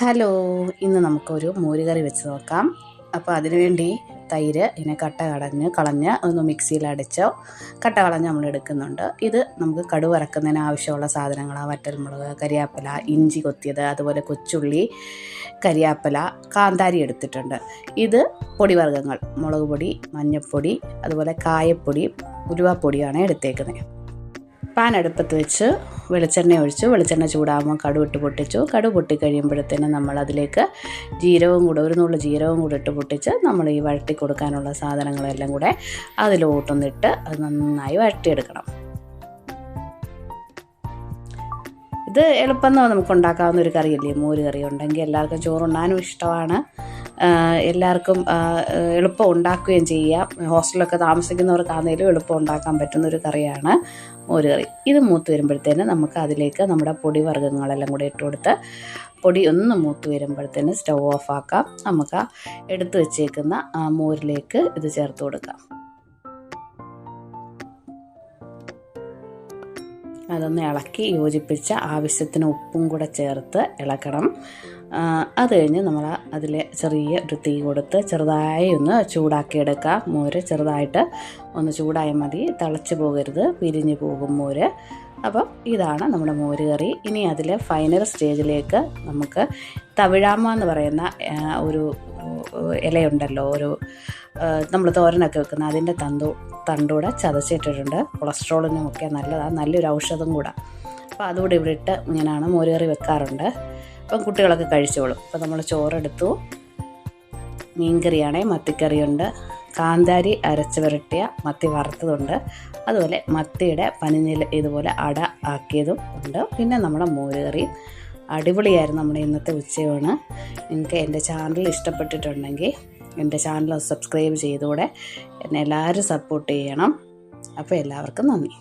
Hello, ഇന്ന് നമുക്കൊരു മോരുകറി വെച്ച് നോക്കാം. അപ്പോൾ അതിനുവേണ്ടി തൈര് ഇങ്ങനെ കളഞ്ഞ് ഒന്ന് മിക്സിയിൽ അടിച്ചോ കട്ട കളഞ്ഞ് നമ്മൾ എടുക്കുന്നുണ്ട്. ഇത് നമുക്ക് കടുക് വറക്കുന്നതിന് ആവശ്യമുള്ള സാധനങ്ങളാണ്. വറ്റൽമുളക്, കരിയാപ്പില, ഇഞ്ചി കൊത്തിയത്, അതുപോലെ കൊച്ചുള്ളി, കരിയാപ്പില, കാന്താരി എടുത്തിട്ടുണ്ട്. ഇത് പൊടിവർഗ്ഗങ്ങൾ, മുളക് പൊടി, മഞ്ഞൾപ്പൊടി, അതുപോലെ കായപ്പൊടി, ഉലുവാപ്പൊടിയാണ് എടുത്തേക്കുന്നത്. പാൻ അടുപ്പത്ത് വെച്ച് വെളിച്ചെണ്ണ ഒഴിച്ചു. വെളിച്ചെണ്ണ ചൂടാകുമ്പോൾ കടുക് ഇട്ട് പൊട്ടിച്ചു. കടുക് പൊട്ടിക്കഴിയുമ്പോഴത്തേനും നമ്മളതിലേക്ക് ഒരു നുള്ളു ജീരകവും കൂടെ ഇട്ട് പൊട്ടിച്ച് നമ്മൾ ഈ വഴറ്റി കൊടുക്കാനുള്ള സാധനങ്ങളെല്ലാം കൂടെ അതിലോട്ടൊന്നിട്ട് അത് നന്നായി വഴറ്റിയെടുക്കണം. ഇത് എളുപ്പം നമുക്ക് ഉണ്ടാക്കാവുന്ന ഒരു കറിയല്ലേ. മോര് കറി ഉണ്ടെങ്കിൽ എല്ലാവർക്കും ചോറുണ്ണാനും ഇഷ്ടമാണ്. എല്ലാവർക്കും എളുപ്പം ഉണ്ടാക്കുകയും ചെയ്യാം. ഹോസ്റ്റലിലൊക്കെ താമസിക്കുന്നവർക്കാണെങ്കിലും എളുപ്പം ഉണ്ടാക്കാൻ പറ്റുന്നൊരു കറിയാണ് മോര് കറി. ഇത് മൂത്ത് വരുമ്പോഴത്തേന് നമുക്ക് അതിലേക്ക് നമ്മുടെ പൊടി വർഗ്ഗങ്ങളെല്ലാം കൂടെ ഇട്ട് കൊടുത്ത് പൊടി ഒന്ന് മൂത്ത് വരുമ്പോഴത്തേന് സ്റ്റൗ ഓഫ് ആക്കാം. നമുക്ക് എടുത്ത് വെച്ചേക്കുന്ന മോരിലേക്ക് ഇത് ചേർത്ത് കൊടുക്കാം. അതൊന്ന് ഇളക്കി യോജിപ്പിച്ച് ആവശ്യത്തിന് ഉപ്പും കൂടെ ചേർത്ത് ഇളക്കണം. അത് കഴിഞ്ഞ് നമ്മൾ അതിൽ ചെറിയ ഒരു തീ കൊടുത്ത് ചെറുതായി ഒന്ന് ചൂടാക്കിയെടുക്കാം. മോര് ചെറുതായിട്ട് ഒന്ന് ചൂടായാൽ മതി, തിളച്ച് പോകരുത്, പിരിഞ്ഞ് പോകും മോര്. അപ്പം ഇതാണ് നമ്മുടെ മോര് കറി. ഇനി അതിൽ ഫൈനൽ സ്റ്റേജിലേക്ക് നമുക്ക് തവിഴാമ എന്ന് പറയുന്ന ഒരു ഇലയുണ്ടല്ലോ, നമ്മൾ തോരനൊക്കെ വെക്കുന്ന അതിൻ്റെ തണ്ടൂടെ ചതച്ചിട്ടിട്ടുണ്ട്. കൊളസ്ട്രോളിനുമൊക്കെ നല്ലതാണ്, നല്ലൊരു ഔഷധം കൂടെ. അപ്പോൾ അതുകൂടെ ഇവിടെ ഇട്ട് ഇങ്ങനെയാണ് മോര് കറി വെക്കാറുണ്ട്. അപ്പം കുട്ടികളൊക്കെ കഴിച്ചോളും. അപ്പോൾ നമ്മൾ ചോറെടുത്തു. മീൻകറിയാണെങ്കിൽ മത്തിക്കറിയുണ്ട്, കാന്താരി അരച്ച് വരട്ടിയ മത്തി വറുത്തതുണ്ട്, അതുപോലെ മത്തിയുടെ പനിഞ്ഞിൽ ഇതുപോലെ അട ആക്കിയതും ഉണ്ട്. പിന്നെ നമ്മുടെ മോര് കറി അടിപൊളിയായിരുന്നു നമ്മുടെ ഇന്നത്തെ ഉച്ചയൂണ്. നിങ്ങൾക്ക് എൻ്റെ ചാനൽ ഇഷ്ടപ്പെട്ടിട്ടുണ്ടെങ്കിൽ എൻ്റെ ചാനൽ സബ്സ്ക്രൈബ് ചെയ്തുകൂടെ എന്നെ എല്ലാവരും സപ്പോർട്ട് ചെയ്യണം. അപ്പോൾ എല്ലാവർക്കും നന്ദി.